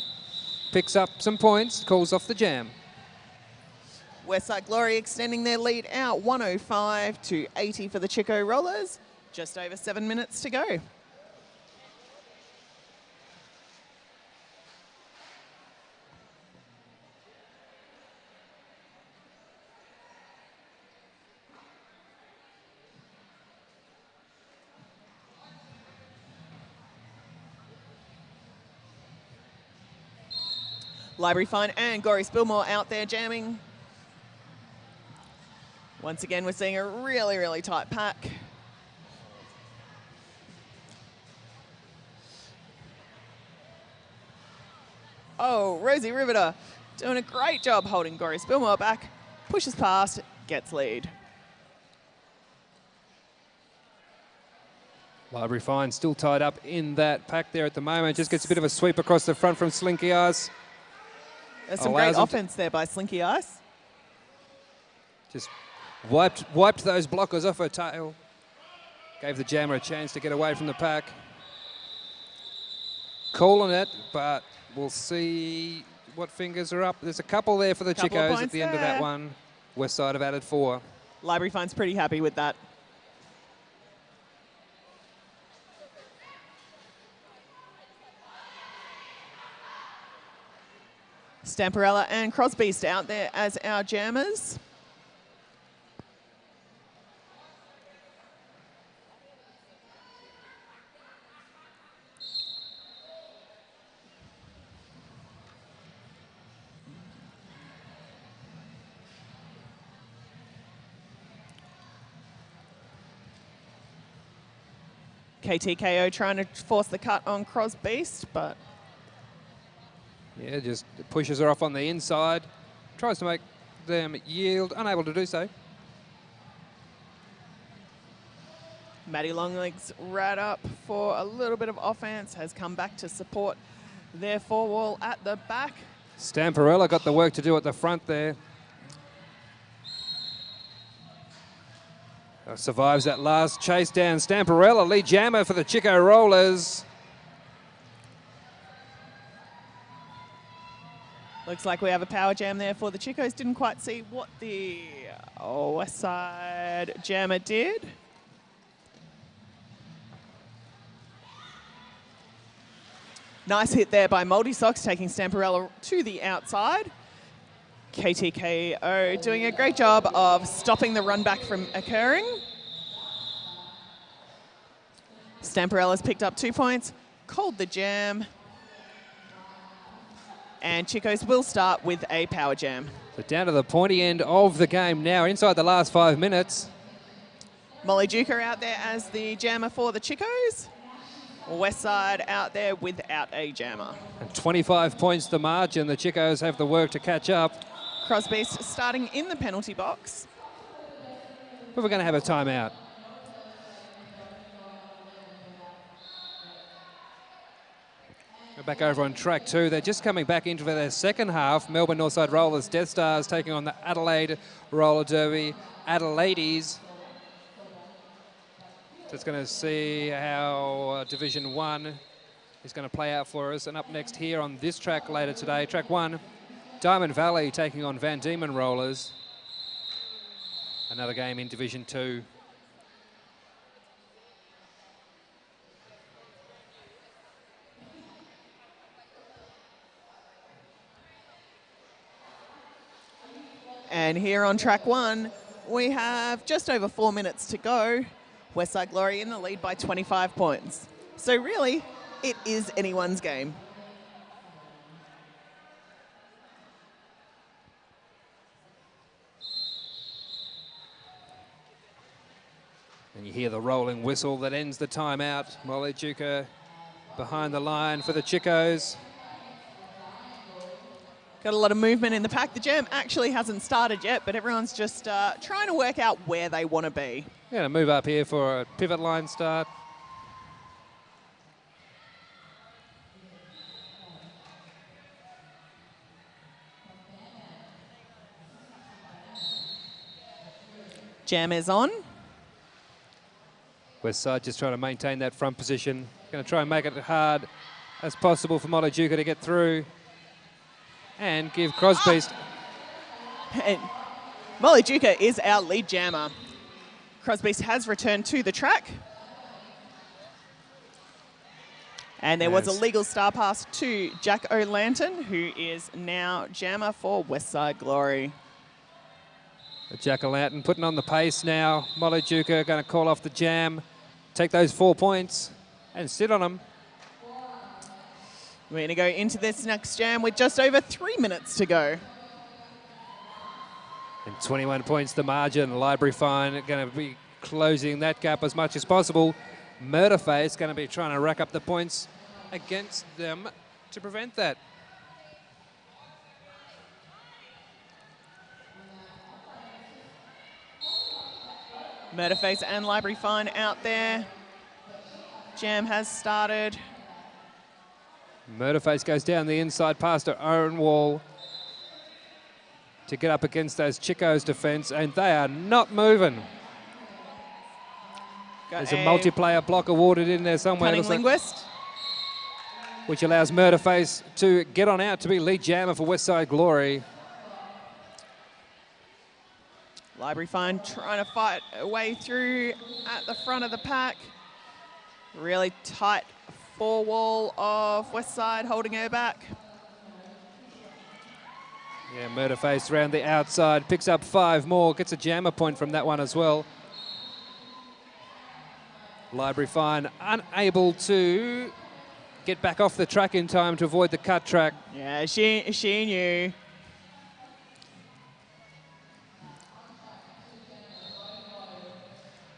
Picks up some points, calls off the jam. Westside Glory extending their lead out, 105 to 80 for the Chico Rollers. Just over 7 minutes to go. Library Fine and Gory Spillmore out there jamming. Once again, we're seeing a really, really tight pack. Oh, Rosie Riveter doing a great job holding Gory Spillmore back. Pushes past, gets lead. Library Fine still tied up in that pack there at the moment. Just gets a bit of a sweep across the front from Slinky Ice. There's some great offense there by Slinky Ice. Just wiped those blockers off her tail. Gave the jammer a chance to get away from the pack. Calling it, but we'll see what fingers are up. There's a couple there for the Chicos at the end of that one. Westside have added 4. Library Fine's pretty happy with that. Stamperella and Crosbeast out there as our jammers. KTKO trying to force the cut on Crosbeast, but... Yeah, just pushes her off on the inside. Tries to make them yield, unable to do so. Maddie Longlegs right up for a little bit of offense, has come back to support their 4-wall at the back. Stamperella got the work to do at the front there. Survives that last chase down. Stamperella, lead jammer for the Chico Rollers. Looks like we have a power jam there for the Chicos. Didn't quite see what the Westside jammer did. Nice hit there by Moldy Socks, taking Stamperella to the outside. KTKO doing a great job of stopping the run back from occurring. Stamperella's picked up 2 points, called the jam. And Chicos will start with a power jam. So down to the pointy end of the game now, inside the last 5 minutes. Molly Duker out there as the jammer for the Chicos. Westside out there without a jammer. And 25 points the margin. The Chicos have the work to catch up. Crosbeast starting in the penalty box. But we're going to have a timeout. We're back over on track 2. They're just coming back into their second half. Melbourne Northside Rollers, Death Stars taking on the Adelaide Roller Derby Adelaides. Just going to see how Division 1 is going to play out for us. And up next here on this track later today, track 1, Diamond Valley taking on Van Diemen Rollers. Another game in Division 2. And here on track 1, we have just over 4 minutes to go. Westside Glory in the lead by 25 points. So really, it is anyone's game. And you hear the rolling whistle that ends the timeout. Molly Duker behind the line for the Chicos. Got a lot of movement in the pack. The jam actually hasn't started yet, but everyone's just trying to work out where they want to be. Yeah, move up here for a pivot line start. Jam is on. Westside just trying to maintain that front position. Going to try and make it hard as possible for Molajuka to get through and give Crosby's. And Molajuka is our lead jammer. Crosby's has returned to the track. And there was a legal star pass to Jack O'Lantern, who is now jammer for Westside Glory. Jack O'Lantern putting on the pace now. Molajuka going to call off the jam, take those 4 points and sit on them. We're going to go into this next jam with just over 3 minutes to go. And 21 points the margin. Library Fine going to be closing that gap as much as possible. Murderface going to be trying to rack up the points against them to prevent that. Murderface and Library Fine out there. Jam has started. Murderface goes down the inside past her own wall to get up against those Chicos' defence, and they are not moving. There's a multiplayer block awarded in there somewhere. Cunning Linguist. Which allows Murderface to get on out to be lead jammer for Westside Glory. Library Fine trying to fight a way through at the front of the pack. Really tight four wall of Westside holding her back. Yeah, Murderface around the outside, picks up 5 more, gets a jammer point from that one as well. Library Fine unable to get back off the track in time to avoid the cut track. Yeah, she knew.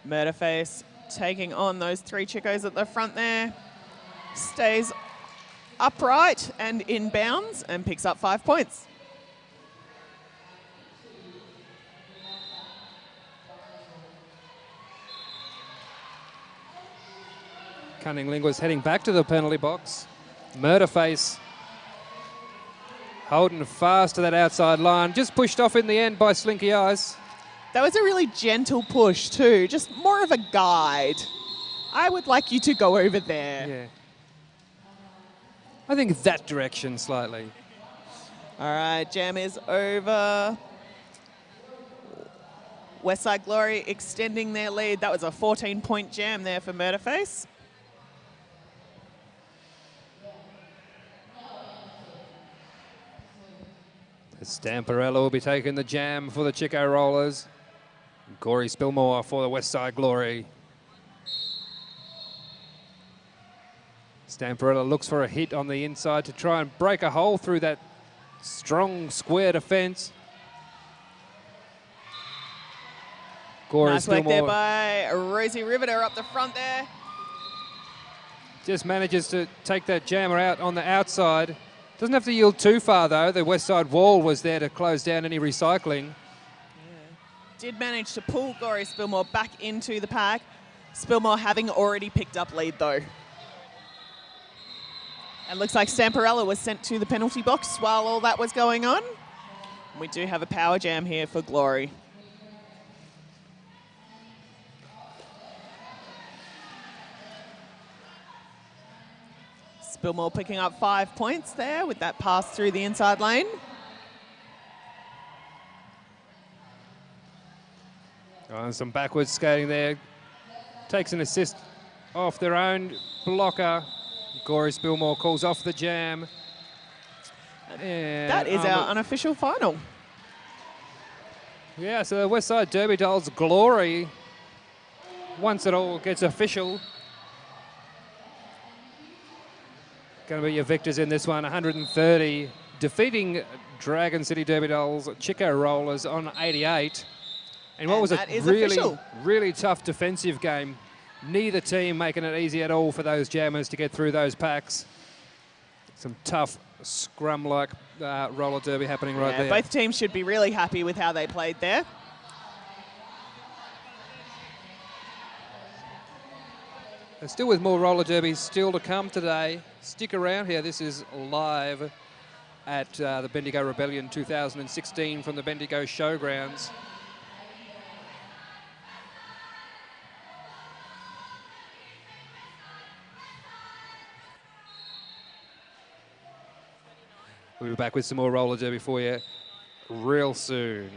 Murderface taking on those 3 Chicos at the front there. Stays upright and in bounds and picks up 5 points. Cunning Linguist heading back to the penalty box. Murderface holding fast to that outside line. Just pushed off in the end by Slinky Eyes. That was a really gentle push too, just more of a guide. I would like you to go over there. Yeah. I think that direction slightly. All right, jam is over. Westside Glory extending their lead. That was a 14-point jam there for Murderface. Stamperella will be taking the jam for the Chico Rollers. Corey Spillmore for the Westside Glory. Stamperella looks for a hit on the inside to try and break a hole through that strong square defence. Corey Nice work Spillmore there by Rosie Riveter up the front there. just manages to take that jammer out on the outside. Doesn't have to yield too far, though. The Westside wall was there to close down any recycling. Did manage to pull Gory Spillmore back into the pack. Spillmore having already picked up lead, though. And looks like Stamperella was sent to the penalty box while all that was going on. We do have a power jam here for Glory. Spillmore picking up 5 points there with that pass through the inside lane. Oh, and some backwards skating there. Takes an assist off their own blocker. Corey Spillmore calls off the jam. And that is our unofficial final. Yeah, so the Westside Derby Dolls Glory, once it all gets official, going to be your victors in this one, 130, defeating Dragon City Derby Dolls Chico Rollers on 88. And what was a really tough defensive game. Neither team making it easy at all for those jammers to get through those packs. Some tough scrum-like roller derby happening right there. Both teams should be really happy with how they played there. And still with more roller derbies still to come today. Stick around here. This is live at the Bendigo Rebellion 2016 from the Bendigo Showgrounds. We'll be back with some more roller derby for you real soon.